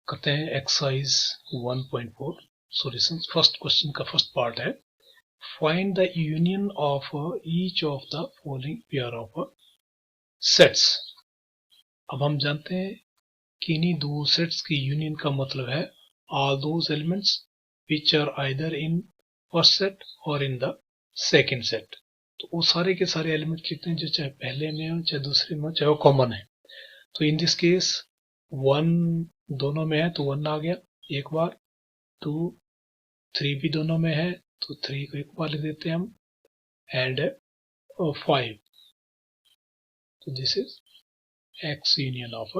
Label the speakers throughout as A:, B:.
A: करते हैं exercise 1.4 solutions. First question का फर्स्ट पार्ट है, find the union of each of the following pair of sets. अब हम जानते हैं कि इन्हीं दो सेट्स की यूनियन का मतलब है all those elements which are either in first set और इन द सेकेंड सेट। तो वो सारे के सारे एलिमेंट लिखते हैं जो चाहे पहले में हो चाहे दूसरे में हो चाहे वो कॉमन है। तो इन दिस केस 1 दोनों में है तो 1 आ गया एक बार, 2 3 भी दोनों में है तो 3 को एक बार लिख देते हैं हम, एंड 5। तो this is x union of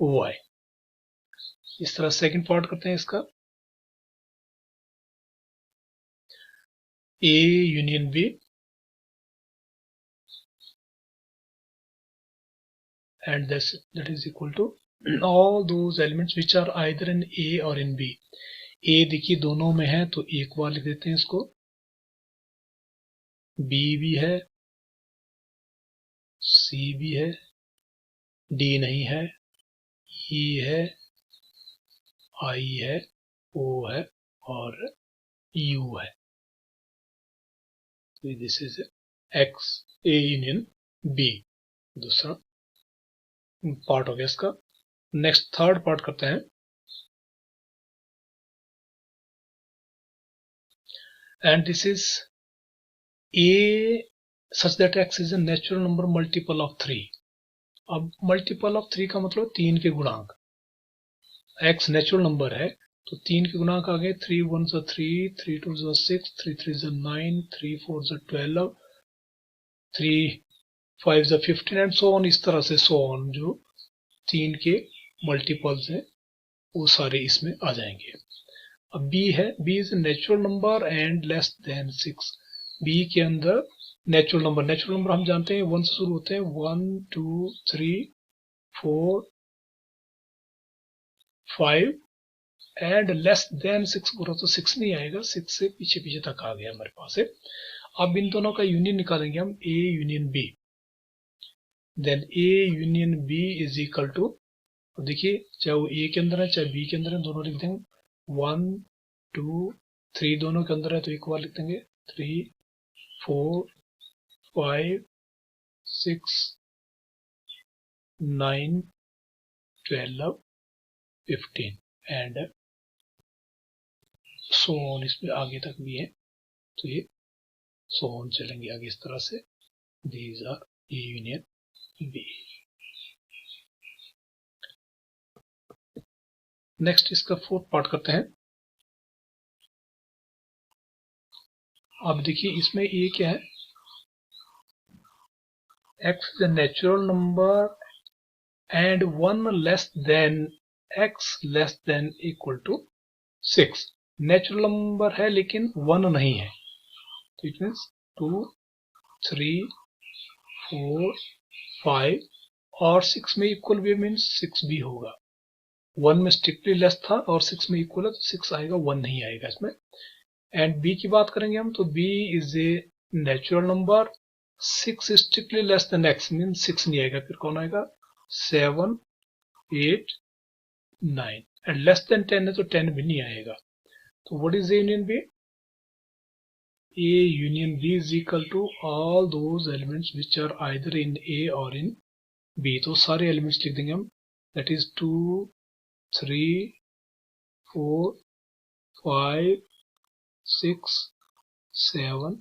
A: y। इस तरह सेकंड पार्ट करते हैं इसका, a union b and that is equal to all those elements which are either in a or in b। a देखिए दोनों में है तो एक बार लिख देते हैं इसको, b भी है, c भी है, d नहीं है, e है, i है, o है और u है। तो this is x a union b, दूसरा पार्ट हो गया इसका। नेक्स्ट थर्ड पार्ट करते हैं, and this is a such that x is a natural number multiple of 3। अब मल्टीपल ऑफ 3 का मतलब 3 के गुणांक, x नेचुरल नंबर है तो 3 के गुणांक आ गए, 3 1 सा 3, 3 2 सा 6, 3 3 सा 9, 3 4 सा 12, 3 5 सा 15 एंड सो ऑन। इस तरह से सो ऑन जो 3 के मल्टीपल्स हैं वो सारे इसमें आ जाएंगे। अब b है, b is natural number and less than 6। b के अंदर नेचुरल नंबर हम जानते हैं 1 से शुरू होते हैं, 1 2 3 4 5 एंड लेस देन 6 बोला तो 6 नहीं आएगा, 6 से पीछे पीछे तक आ गया हमारे पास है। अब इन दोनों का यूनियन निकालेंगे हम, a union b। Then a union b is equal to, देखिए चाहे वो a के अंदर है चाहे b के अंदर है दोनों लिख देंगे, 1 2 3 दोनों के अंदर है तो एक बार लिख देंगे, 3 4 5 6 9 12 15 एंड सो ऑन, इसमें आगे तक भी है तो ये सो ऑन चलेंगे आगे इस तरह से। These are A union B. Next इसका फोर्थ पार्ट करते हैं। अब देखिए इसमें ए क्या है, x is a natural number and 1 less than x less than equal to 6। Natural number है लेकिन 1 नहीं है तो इट मीन्स 2 3 4 5 और 6 में इक्वल भी मीन्स 6 भी होगा। 1 में स्ट्रिक्टली लेस था और 6 में इक्वल है तो 6 आएगा, 1 नहीं आएगा इसमें। एंड b की बात करेंगे हम तो b is a natural number, 6 strictly less than x mean 6 नहीं आएगा, फिर कौन आएगा 7 8 9 एंड लेस देन 10 है तो 10 भी नहीं आएगा। तो what is a union b? a union b is equal to all those elements which are either in a और इन b। तो सारे एलिमेंट्स लिख देंगे हम, दैट इज 2 3 4 5 6 7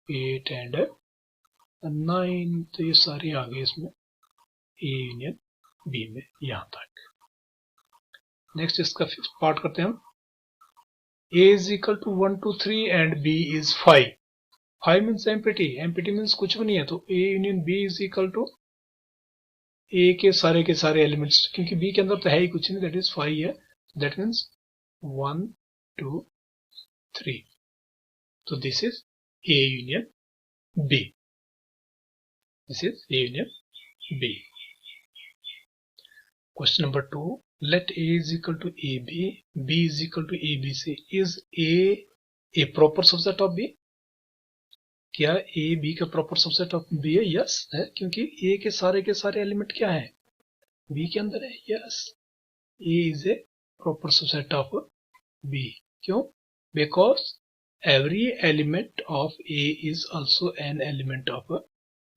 A: 8 एंड 9। तो ये सारे आ गए इसमें ए यूनियन बी में यहां तक। नेक्स्ट इसका फिफ्थ पार्ट करते हैं हम, A is equal to 1 2 3 and B is 5। 5 means empty, empty means कुछ भी नहीं है तो A union B is equal to A के सारे एलिमेंट्स, क्योंकि बी के अंदर तो है ही कुछ नहीं, दैट इज 5 है, दैट मीन्स 1 2 3। तो this is A union B, this is A union B. Question number 2, let a is equal to ab, b is equal to abc, is a proper subset of b? क्या a b का proper subset of b है? yes है, क्योंकि a के सारे element क्या है b के अंदर है, yes। A is a proper subset of B. क्यों? Because every element of A is also an element of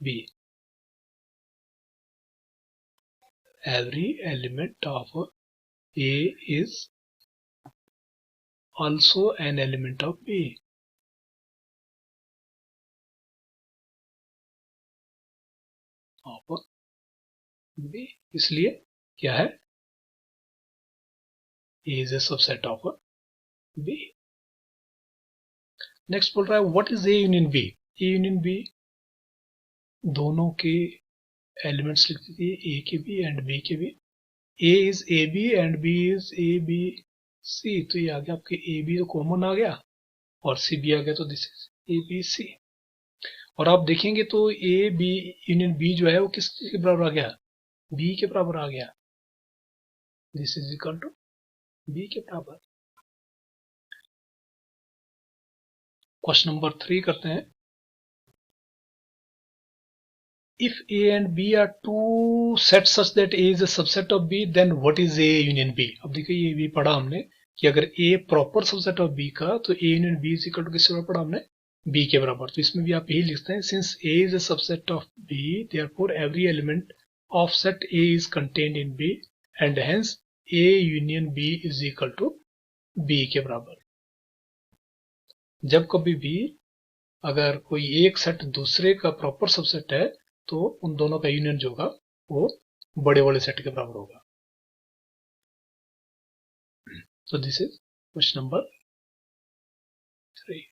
A: B. Every element of A is also an element of B. Of B. इसलिए क्या है? A is a subset of B. Next बोल रहा है what is A union B? A union B दोनों के elements लिख दीजिए, A के भी एंड B के भी. A is AB and B is ABC. तो ये आ गया आपके AB तो कॉमन आ गया और CB आ गया, तो दिस इज ABC. और आप देखेंगे तो AB यूनियन B जो है वो किस के बराबर आ गया? B के बराबर आ गया. This is equal to B के बराबर. क्वेश्चन नंबर 3 करते हैं. If A and B are two sets such that A is a subset of B, then what is A union B? अब देखिए ये भी पढ़ा हमने कि अगर A proper subset of B का तो A union B is equal to किससे पढ़ा हमने? B के बराबर. तो इसमें भी आप यही लिखते हैं since A is a subset of B, therefore every element of set A is contained in B and hence A union B is equal to B के बराबर. जब कभी भी अगर कोई एक सेट दूसरे का प्रॉपर सबसेट है तो उन दोनों का यूनियन जो होगा वो बड़े वाले सेट के बराबर होगा. So this is question number 3.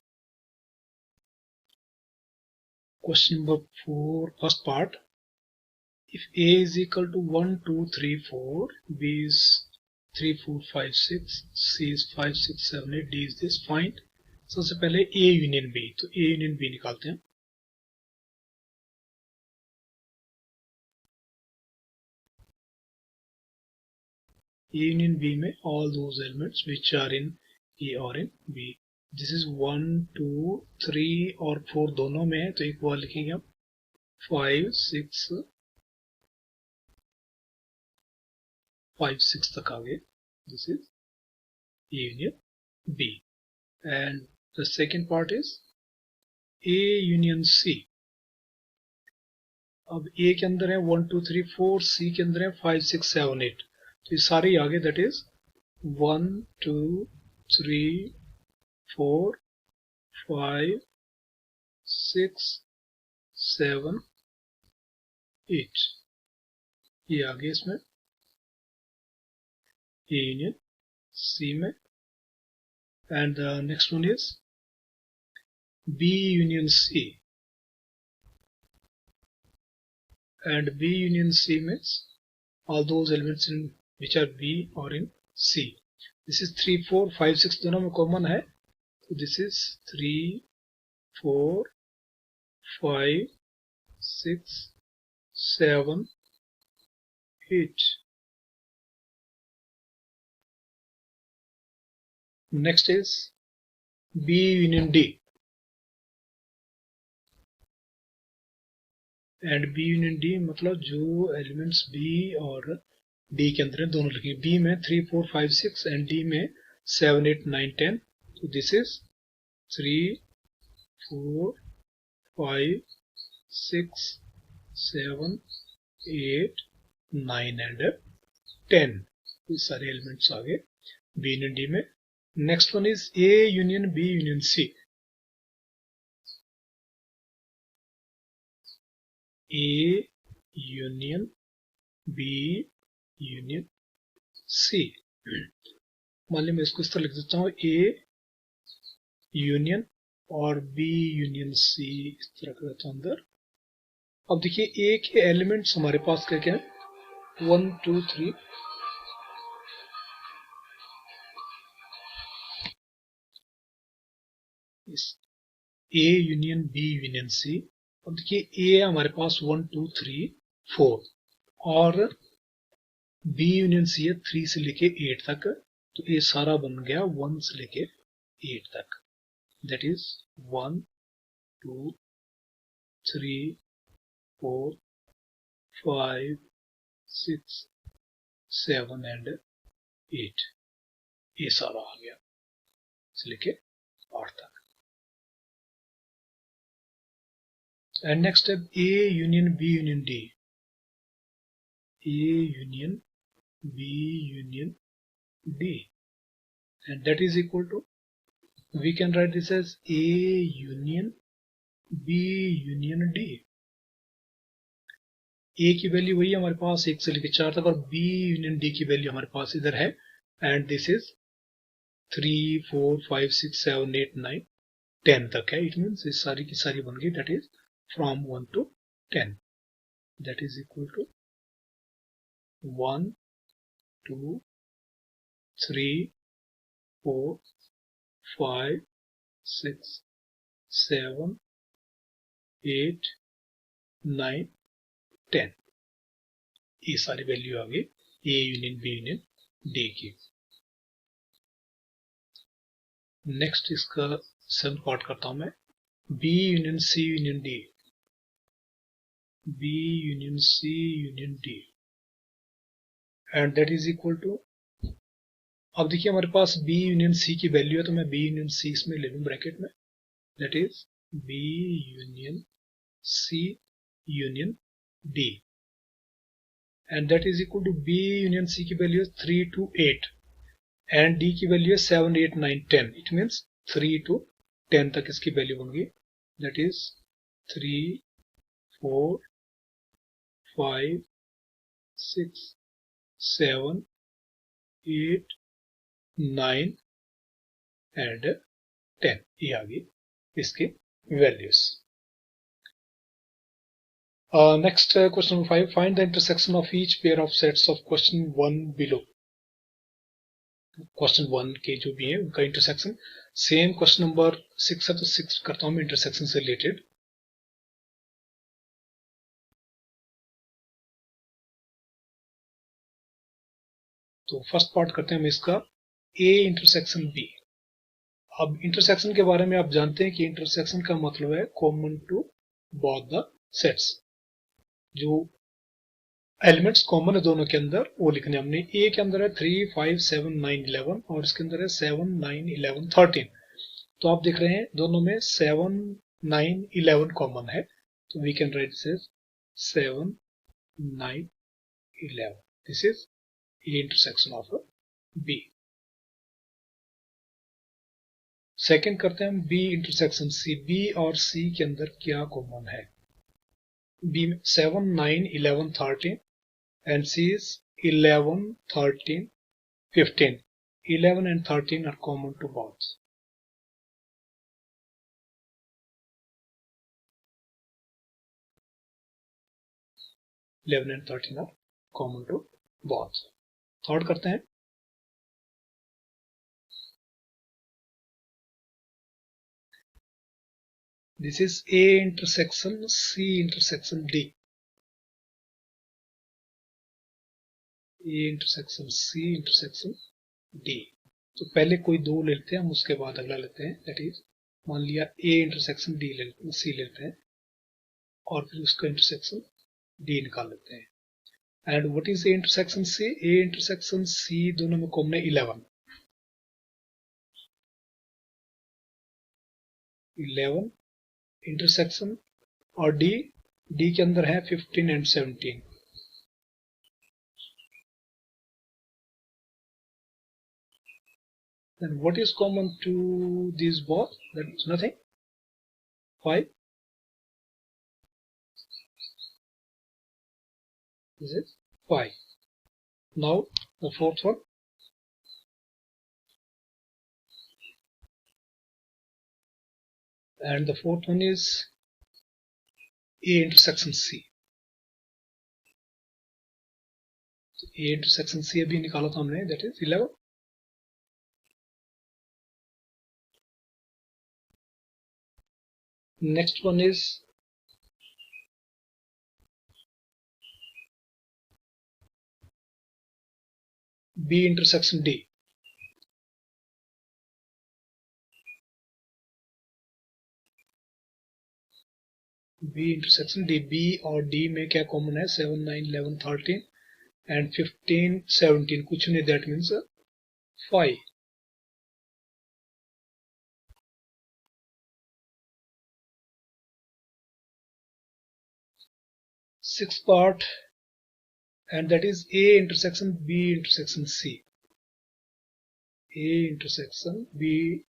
A: Question number 4, first part. If A is equal to 1, 2, 3, 4, B is 3, 4, 5, 6, C is 5, 6, 7, 8, D is this, find. सबसे पहले A यूनियन B, तो A यूनियन B निकालते हैं. A union B में all those elements which are in A or in B. This is 1, 2, 3 और 4 दोनों में है, तो एक बार लिखेंगे हम 5, 6 तक आ गए. This is A union B. And the second part is A union C. अब A के अंदर है 1, 2, 3, 4, C के अंदर है 5, 6, 7, 8. तो ये सारे ही आगे, दैट इज 1, 2, 3, 4, 5, 6, 7, 8. ये आगे इसमें A यूनियन C में. And the next one is B union C. And B union C means all those elements in which are B or in C. This is 3, 4, 5, 6 दोनों में कॉमन है. So this is 3, 4, 5, 6, 7, 8. Next is B union D. And B union D मतलब जो elements B और D के अंदर है दोनों लिखेंगे. B में 3, 4, 5, 6 एंड D में 7, 8, 9, 10. तो दिस इज 3, 4, 5, 6, 7, 8, 9 एंड 10. ये सारे एलिमेंट्स आ गए B यूनियन D में. Next one is A union B union C. A union B union C. मान लीजिए मैं इसको इस तरह लिख देता हूँ A यूनियन और B यूनियन C इस तरह कर देता हूँ अंदर. अब देखिए A के एलिमेंट्स हमारे पास क्या क्या है? 1, 2, 3. A union B union C. अब देखिए A हमारे पास 1, 2, 3, 4 और B यूनियन C है 3 से लेके 8 तक. तो ये सारा बन गया 1 से लेके 8 तक. दैट इज 1, 2, 3, 4, 5, 6, 7 एंड 8, ये सारा आ गया से लेके 8 तक। And next step A union B union D, A union B union D, and that is equal to, we can write this as A union B union D. A की value वही हमारे पास 1 से लेकर 4 तक, और B यूनियन D की value हमारे पास इधर है, एंड दिस इज 3, 4, 5, 6, 7, 8, 9, 10 तक है। इट मीन्स इस सारी की सारी बन गई, that is from 1 to 10, that is equal to 1, 2, 3, 4, 5, 6, 7, 8, 9, 10, ये सारी वैल्यू आ गई A union B union D की। नेक्स्ट इसका 7th पार्ट करता हूं मैं, B union C union D, B union C union D, and that is equal to, अब देखिए हमारे पास B यूनियन C की वैल्यू है, तो मैं B यूनियन C इसमें ले लूं ब्रैकेट में, that is B union C union D, and that is equal to B union C की वैल्यू है 3 to 8, एंड D की वैल्यू है 7, 8, 9, 10, इट मीन्स 3 to 10 तक इसकी वैल्यू बन गई, दैट इज 3, 4, 5, 6, 7, 8, 9 एंड 10, ये आ गई इसकी values. Next question number 5, find the intersection of each pair of sets of question 1 below. Question 1 के जो भी है उनका इंटरसेक्शन, सेम क्वेश्चन नंबर 6 है तो 6 करता हूं मैं इंटरसेक्शन से रिलेटेड। तो फर्स्ट पार्ट करते हैं हम इसका, A इंटरसेक्शन B। अब इंटरसेक्शन के बारे में आप जानते हैं कि इंटरसेक्शन का मतलब है common to both the sets, जो एलिमेंट्स कॉमन है दोनों के अंदर वो लिखने हमने। ए के अंदर है 3, 5, 7, 9, 11 और इसके अंदर है 7, 9, 11, 13। तो आप देख रहे हैं दोनों में 7, 9, 11 कॉमन है, तो we can write this 7, 9, 11, this is A intersection of B. Second करते हैं हम बी इंटरसेक्शन सी। बी और सी के अंदर क्या कॉमन है? बी में 7, 9, 11, 13 and C is 11, 13, 15. 11 and 13 are common to both. and 13 are common to both. Third करते हैं, this is A intersection C intersection D. A intersection C intersection D. तो पहले कोई दो लेते हैं हम, उसके बाद अगला लेते हैं, दैट इज मान लिया A इंटरसेक्शन D C लेते हैं और फिर उसका इंटरसेक्शन D निकाल लेते हैं। And what is A intersection C? A intersection C दोनों में कॉमन है 11। 11 इंटरसेक्शन और D के अंदर है 15 and 17। Then what is common to these both? That is nothing. 5. This is 5. Now the fourth one. And the fourth one is A intersection C. So A intersection C अभी निकाला था हमने, that is 11. Next one is B intersection D. B intersection D. B और D में क्या common है? 7, 9, 11, 13 and 15, 17 कुछ नहीं, that means 5. Sixth part, and that is A intersection B intersection C. A intersection B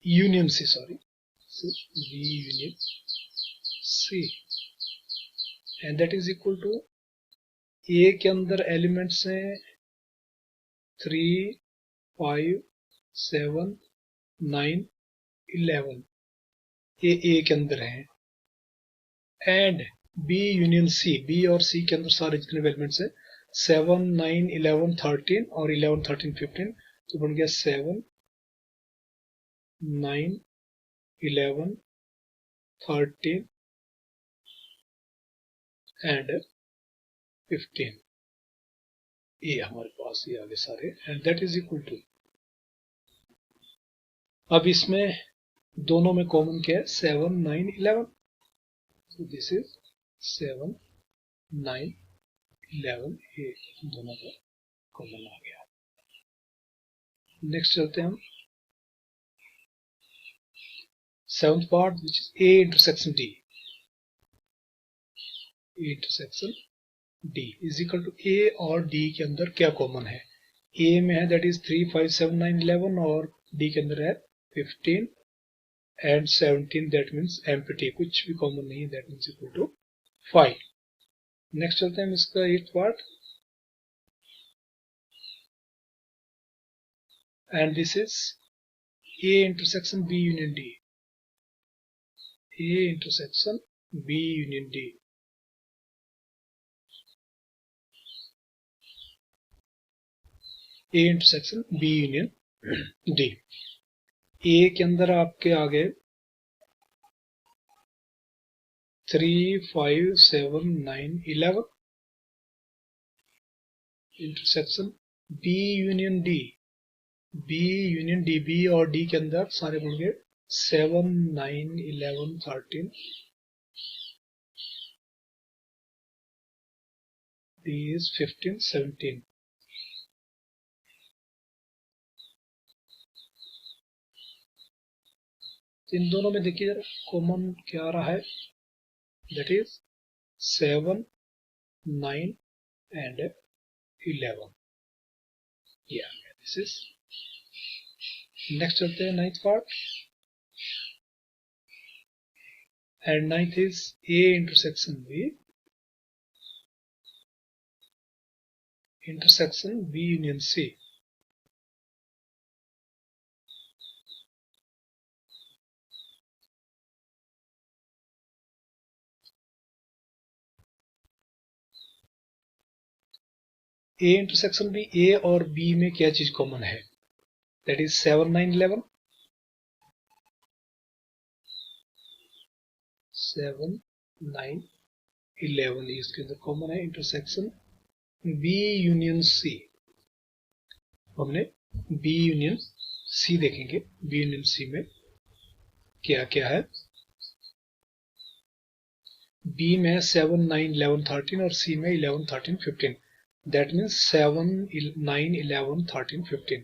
A: union C, sorry, B union C, and that is equal to A के अंदर elements हैं 3, 5, 7, 9, 11, ये A के अंदर हैं, and B union C, B और C के अंदर सारे जितने भी एलिमेंट्स हैं 7, 9, 11, 13 और 11, 13, 15, तो बन गया 7, 9, 11, 13 एंड 15, ये हमारे पास ये आगे सारे, and that is equal to, अब इसमें दोनों में कॉमन क्या है 7, 9, 11, so this is 7, 9, 11, ये दोनों का कॉमन आ गया। नेक्स्ट चलते हैं हम seventh part, which is A intersection D। A intersection D is equal to A और D के अंदर क्या कॉमन है। A में है दैट इज 3, 5, 7, 9, 11 और D के अंदर है 15 एंड 17, दैट मीन्स एम्प्टी, कुछ भी कॉमन नहीं है, that means equal to 5। Next चलते हैं इसका 8th part, and this is A intersection B union D। A intersection B union D, A intersection B union D। A के अंदर आपके आ गए 3, 5, 7, 9, 11, intersection B union D, B union D, B और D के अंदर सारे बन गए 7, 9, 11, 13, D is 15, 17। इन दोनों में देखिए जरा कॉमन क्या आ रहा है, that is 7, 9 and 11, yeah, this is। Next चलते हैं 9th part, and 9th is A intersection B, intersection B union C। A intersection B, A और B में क्या चीज कॉमन है, दैट इज 7, 9, 11, 7, 9, 11 इसके अंदर कॉमन है। इंटरसेक्शन B यूनियन C, हमने B यूनियन C देखेंगे, B यूनियन C में क्या क्या है। B में 7, 9, 11, 13 और C में 11, 13, 15, that means 7, 9, 11, 13, 15,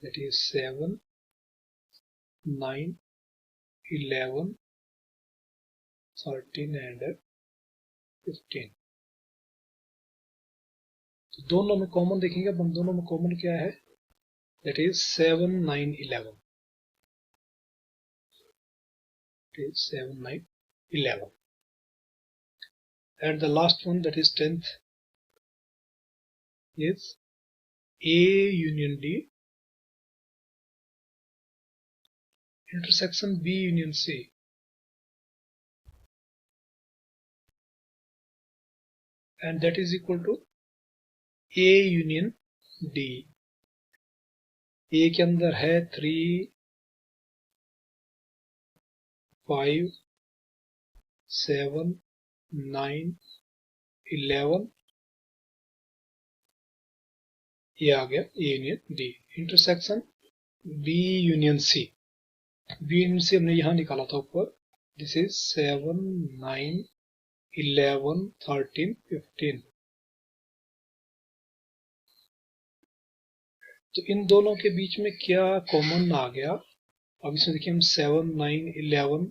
A: that is 7, 9, 11, 13 and 15। तो दोनों में कॉमन देखेंगे, अब हम दोनों में कॉमन क्या है, that is 7, 9, 11, 7, 9, 11, and the last one, that is 10th, is A union D, intersection B union C, and that is equal to A union D। A के अंदर है 3, 5, 7, 9, 11, ये आ गया A union D। Intersection B union C, B union C हमने यहां निकाला था ऊपर, दिस इज 7, 9, 11, 13, 15, तो इन दोनों के बीच में क्या कॉमन आ गया? अब इसमें देखिए हम 7, 9, 11,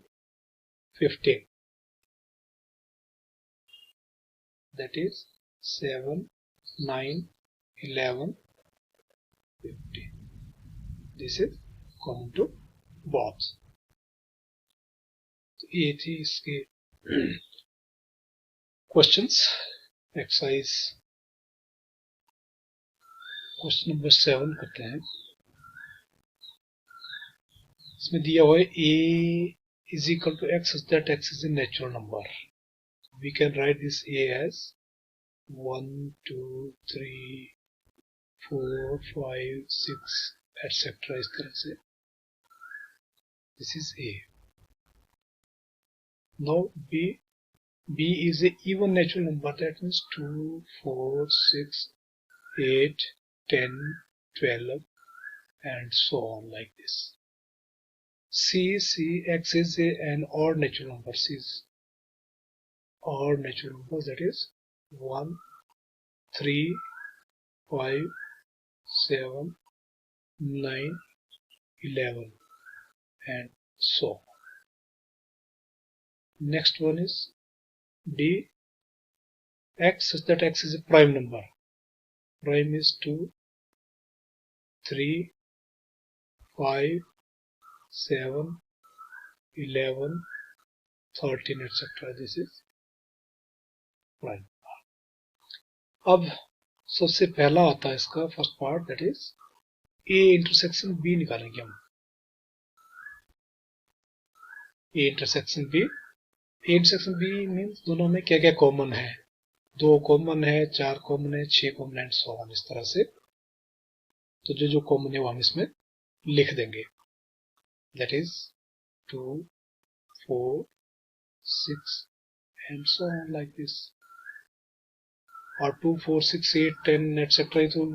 A: 15, that is 7, 9, 11, 15. This is common to both. तो ये थी इसके क्वेश्चंस. एक्सरसाइज क्वेश्चन नंबर 7 करते हैं. इसमें दिया हुआ है a is equal to x such that x is a natural number. We can write this a as 1, 2, 3, 4, 5, 6, etc. इस तरह से. This is a. Now b is a even natural number, that means 2, 4, 6, 8, 10, 12, and so on like this. X is an odd natural number. C is odd natural number, that is 1, 3, 5, 7, 9, 11, and so on. Next one is D. X such that X is a prime number. Prime is 2, 3, 5, 7, 11, 13, etc. This is prime. अब सबसे पहला आता है इसका first part, that is A intersection B निकालेंगे हम. A intersection B. A intersection B means दोनों में क्या क्या कॉमन है. 2 कॉमन है, 4 कॉमन है, 6 कॉमन है, सो ऑन इस तरह से. तो जो जो कॉमन है वो हम इसमें लिख देंगे. That is 2, 4, 6 and so on like this. और 2, 4, 6, 8, 10 एटसेट्रा तो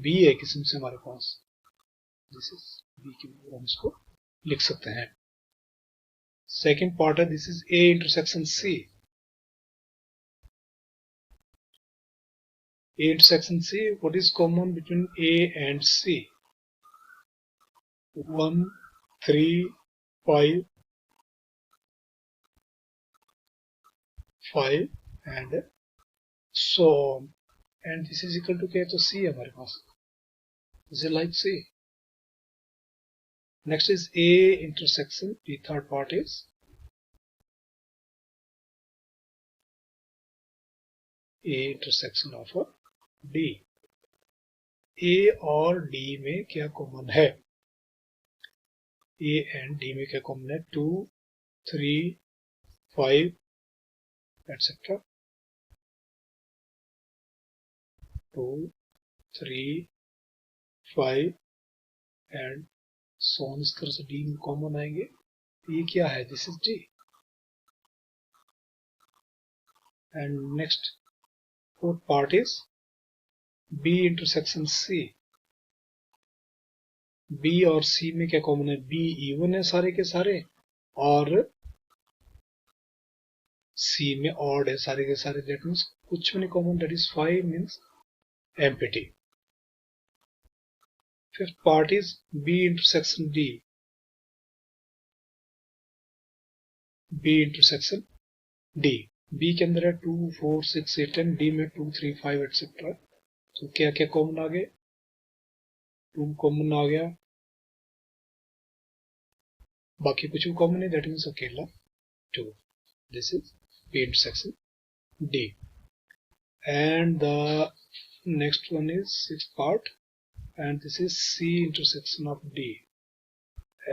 A: बी है किस्म से हमारे पास. दिस इज बी की हम इसको लिख सकते हैं. सेकेंड पार्ट है, this is A intersection C. A intersection C, what is common between A and C? 1, 3, 5, 5 and so on. And this is equal to क्या? तो C है हमारे पास. This is like C. Next is A intersection. The third part is A intersection of a D. A और D में क्या common है? A and D में क्या कॉमन है? 2, 3, 5, etc. 2, 3, 5 and so on. इस तरह से D में कॉमन आएंगे. ये क्या है? This is D. And next fourth part is B intersection C. B और C में क्या कॉमन है? B इवन है सारे के सारे और C में ऑड है सारे के सारे. दैट मीन्स कुछ भी नहीं common. That is 5 means empty. Fifth part is B intersection D. B intersection D. B के अंदर है 2, 4, 6, 8, 10. D में 2, 3, 5 एटसेट्रा. तो क्या क्या कॉमन आ गए? 2 कॉमन आ गया, बाकी कुछ भी कॉमन है. दैट मीन्स अकेला 2. This is B intersection D. And the next one is sixth part, and this is C intersection of D,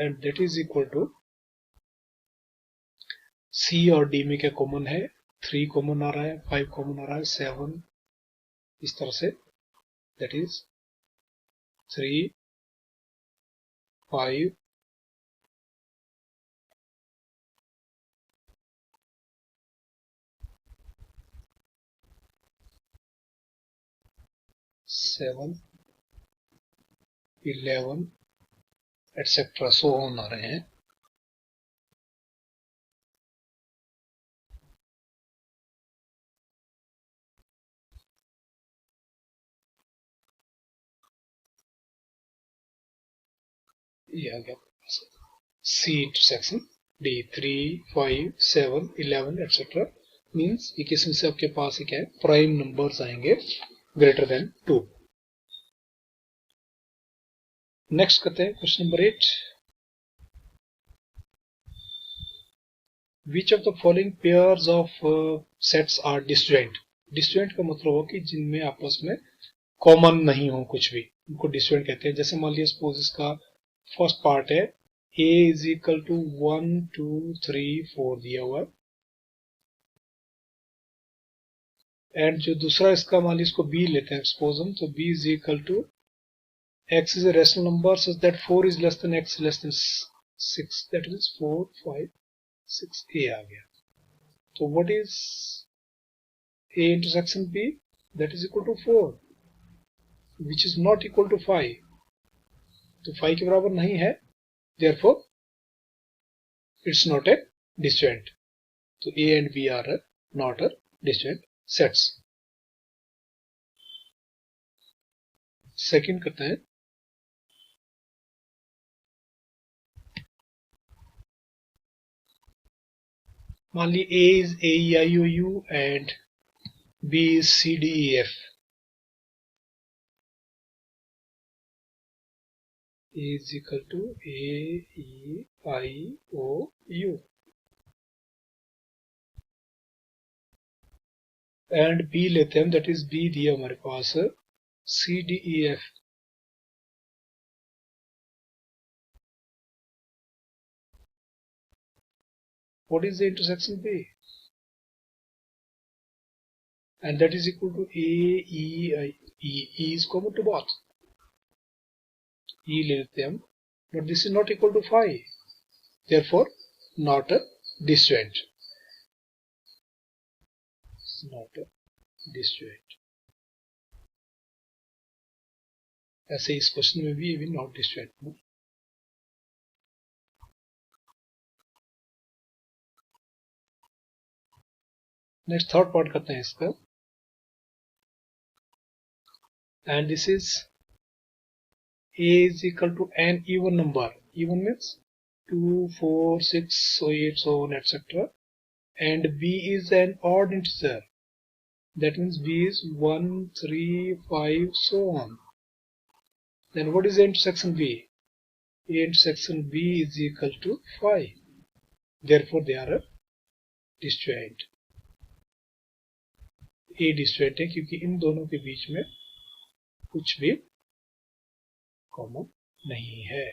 A: and that is equal to C और D में क्या कॉमन है? 3 कॉमन आ रहा है, 5 common आ रहा है, 7 इस तरह से. That is 3, 5, 7, 11 etcetera so on आ रहे हैं. ये आ गया C intersection D 3, 5, 7, 11 etcetera means ये किसमें से आपके पास क्या है प्राइम नंबर्स आएंगे ग्रेटर देन 2। नेक्स्ट करते हैं question number 8। Which of the following pairs of sets are disjoint. Disjoint का मतलब हो कि जिनमें आपस में कॉमन नहीं हो कुछ भी, उनको डिसजॉइंट कहते हैं। जैसे मान लिया सपोज इसका फर्स्ट पार्ट है a इज इक्वल टू 1 2 3 4 दिया हुआ, एंड जो दूसरा इसका मान लीजिए इसको b लेते हैं सपोज हम, तो b is equal to x is a rational number such that 4 is less than x less than 6, that means 4 5 6 a आ गया। तो what is a intersection b? That is equal to 4 which is not equal to 5, तो 5 के बराबर नहीं है, therefore it's not a disjoint। तो a and b are not a disjoint sets। Second करते हैं, मान ली a is a e i o u and b is c d e f। a is equal to a e i o u and b लेते हैं, that is b दिया हमारे पास c d e f। what is the intersection b? and that is equal to a e i e। e is common to both, e ले लेते हैं हम, but this is not equal to 5, therefore not a disjoint, not a disjoint। ऐसे इस question में भी ये भी not disjoint. Next third part करते हैं इसका, and this is a is equal to an even number, even means 2 4 6 so 8 so on etc, and b is an odd integer, that means b is 1 3 5 so on, then what is the intersection b? a intersection b is equal to 5, therefore they are a disjoint। a disjoint है क्योंकि इन दोनों के बीच में कुछ भी common नहीं है।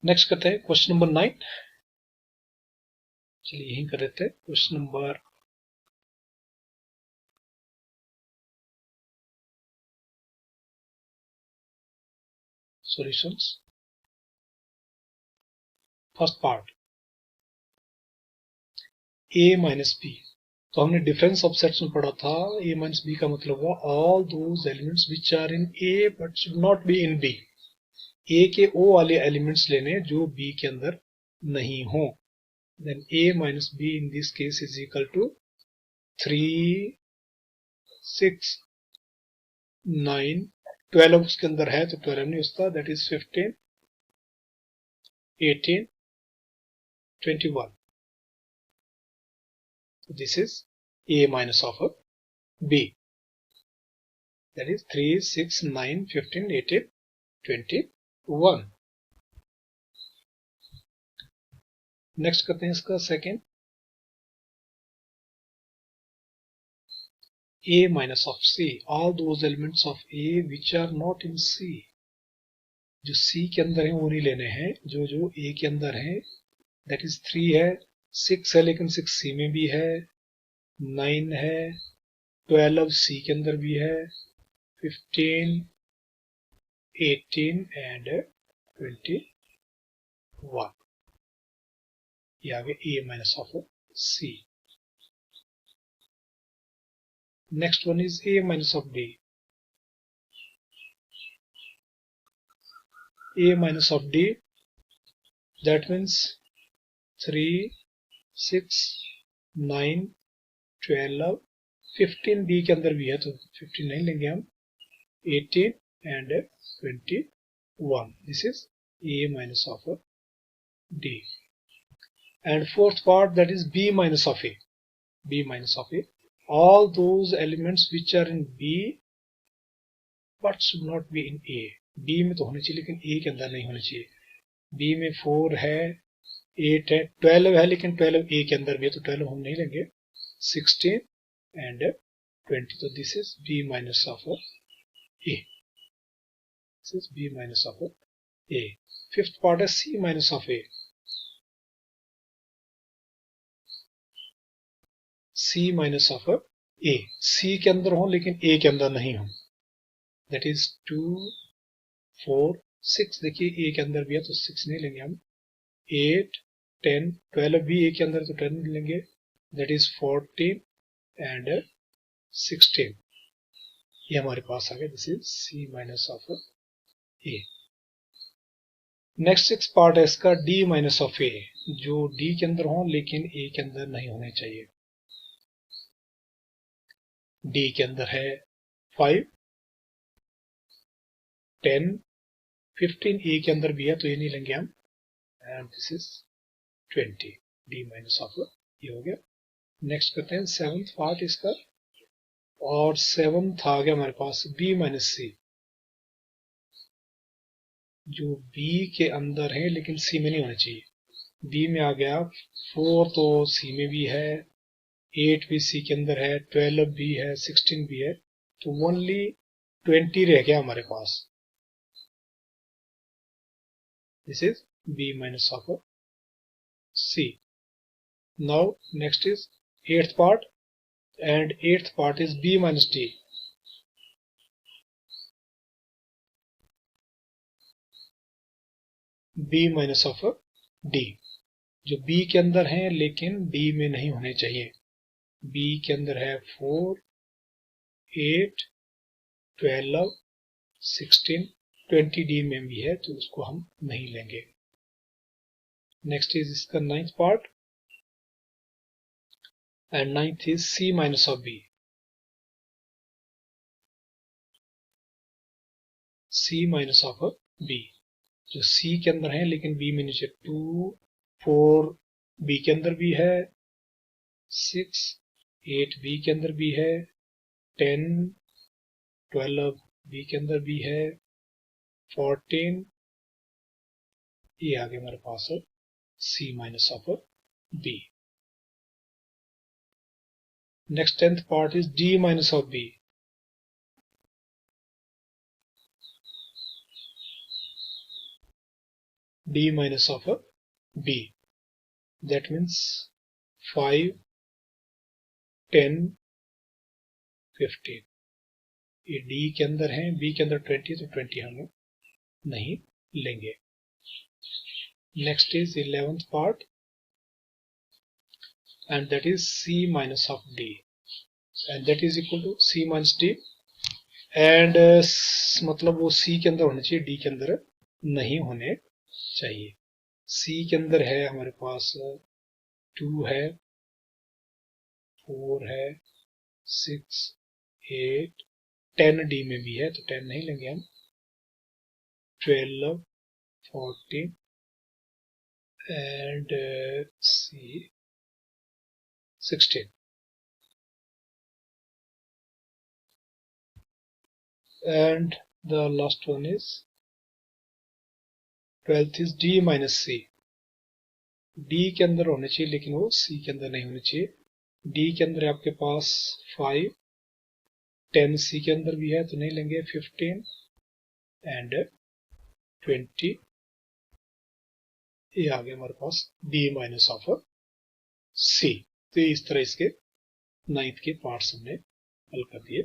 A: Next करते हैं क्वेश्चन नंबर 9। चलिए यहीं कर देते हैं question number solutions. First part a minus B, तो हमने डिफरेंस ऑफ सेट्स में पढ़ा था a माइनस बी का मतलब हुआ all those elements which are in a but should not be in b। a के o वाले एलिमेंट्स लेने जो b के अंदर नहीं हो, then a minus B in this case is equal to 3 6 9 12 उसके अंदर है तो 12 नहीं उसका, that is 15 18 21। So this is a minus of b, that is 3 6 9 15 18 21। Next करते हैं इसका second, a minus of c, all those elements of a which are not in c। जो c के अंदर है वो नहीं लेने हैं, जो जो a के अंदर है, that is 3 है 6 है लेकिन 6 c में भी है, 9 है 12 c के अंदर भी है, 15 18 एंड 21। ये आ गया a minus of c। Next one is a minus of d, a minus of d, that means 3 6, 9, 12, 15 D के अंदर भी है तो 15 नहीं लेंगे हम, 18 and 21. This is A minus of D. And fourth part, that is B minus of A. B minus of A. All those elements which are in B but should not be in A. B में तो होने चाहिए लेकिन A के अंदर नहीं होने चाहिए. B में 4 है, 8 है, 12 है लेकिन 12 A के अंदर भी है तो 12 हम नहीं लेंगे. 16 and 20. So this is B minus of A. This is B minus of A. Fifth part is C minus of A. C minus of A. C के अंदर हो लेकिन A के अंदर नहीं हो. That is 2, 4, 6. देखिए A के अंदर भी है तो 6 नहीं लेंगे हम. 8, 10, 12 भी A के अंदर तो 10 नहीं लेंगे. That is 14 and 16. ये हमारे पास आ गया. This is C minus of A. Next 6 part है इसका D माइनस ऑफ A, जो D के अंदर हो लेकिन A के अंदर नहीं होने चाहिए. D के अंदर है 5, 10, 15 A के अंदर भी है तो ये नहीं लेंगे हम. And this is 20. D minus of ये हो गया. नेक्स्ट करते हैं 7th पार्ट इसका, और 7th आ गया हमारे पास B माइनस C, जो B के अंदर है लेकिन C में नहीं होना चाहिए. B में आ गया 4 तो C में भी है, 8 भी C के अंदर है, 12 भी है, 16 भी है, तो ओनली 20 रह गया हमारे पास. This is B minus of C. Now next is 8th part, and 8th part is B minus D. B minus of D, जो B के अंदर है लेकिन D में नहीं होने चाहिए. B के अंदर है 4, 8, 12, 16, 20 D में भी है तो उसको हम नहीं लेंगे. नेक्स्ट इज इसका 9th part, and 9th is C minus of B. C minus of B, जो C के अंदर है लेकिन B में नीचे 2, 4 B के अंदर भी है, 6, 8 B के अंदर भी है, 10, 12 B के अंदर भी है, 14 ये आगे हमारे पास है C minus of B. Next 10th part is D minus of B. D minus of B. That means 5, 10, 15. ये D के अंदर है, B के अंदर 20 तो 20 हम नहीं लेंगे. Next is 11th part, and that is C minus of D, and that is equal to C minus D. And मतलब वो C के अंदर होने चाहिए, D के अंदर नहीं होने चाहिए. C के अंदर है हमारे पास 2 है, 4 है, 6, 8, 10 D में भी है तो 10 नहीं लेंगे हम. 12, 14 and C 16. And the last one is 12th is D minus C. D के अंदर होने चाहिए लेकिन वो C के अंदर नहीं होने चाहिए. D के अंदर आपके पास 5, 10 C के अंदर भी है तो नहीं लेंगे. 15 and 20 ये आ गया हमारे पास D minus of C. तो इस तरह इसके 9th के पार्ट्स हमने हल कर दिए.